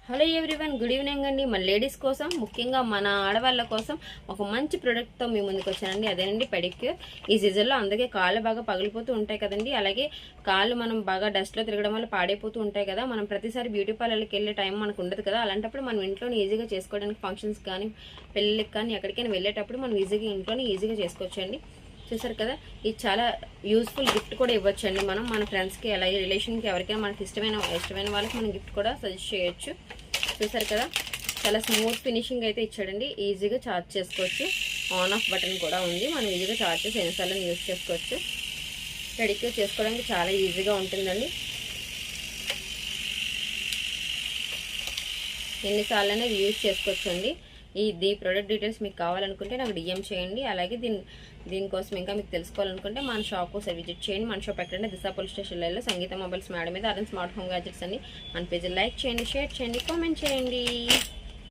Hello everyone, good evening అండి. మన ladies కోసం, ముఖ్యంగా మన ఆడవాళ్ళ కోసం ఒక మంచి ప్రోడక్ట్తో మీ ముందుకు వచ్చానండి. అదేనండి పెడిక్యూర్. ఈ సీజన్లో అందరికీ కాళ్ళు బాగా పగిలిపోతూ ఉంటాయి కదండి. అలాగే కాళ్ళు మనం బాగా డస్ట్లో తిరగడం వల్ల పాడైపోతూ ఉంటాయి కదా. మనం ప్రతిసారి బ్యూటీ పార్లర్కి వెళ్ళే టైం మనకు ఉండదు కదా. అలాంటప్పుడు మనం ఇంట్లోనే ఈజీగా చేసుకోవడానికి, ఫంక్షన్స్ కానీ పెళ్ళిళ్ళకి కానీ ఎక్కడికైనా వెళ్ళేటప్పుడు మనం ఇంట్లోనే ఈజీగా చేసుకోవచ్చండి. చూసారు కదా, ఇది చాలా యూస్ఫుల్. గిఫ్ట్ కూడా ఇవ్వచ్చండి. మనం మన ఫ్రెండ్స్కి, అలాగే రిలేషన్కి, ఎవరికైనా మనకి ఇష్టమైన వాళ్ళకి మనం గిఫ్ట్ కూడా సజెస్ట్ చేయొచ్చు. చూసారు కదా, చాలా స్మూత్ ఫినిషింగ్ అయితే ఇచ్చాడండి. ఈజీగా చార్జ్ చేసుకోవచ్చు. ఆన్ ఆఫ్ బటన్ కూడా ఉంది. మనం ఈజీగా చార్జ్ చేసి ఎన్నిసార్లు యూజ్ చేసుకోవచ్చు. పెడిక్యూర్ చేసుకోవడానికి చాలా ఈజీగా ఉంటుందండి. ఎన్నిసార్లైనా యూజ్ చేసుకోవచ్చు అండి. ఈ ప్రోడక్ట్ డీటెయిల్స్ మీకు కావాలనుకుంటే నాకు డిఎం చేయండి. అలాగే దీనికోసం ఇంకా మీకు తెలుసుకోవాలనుకుంటే మన షాప్ ఒకసారి విజిట్ చేయండి. మన షాప్ ఎక్కడంటే దిశా పోలీస్ స్టేషన్ లైన్లో సంగీత మొబైల్స్ మేడం మీద అరెంజ్ స్మార్ట్ హోమ్ గ్యాజెట్స్ అని. మన పేజ్ లైక్ చేయండి, షేర్ చేయండి, కామెంట్ చేయండి.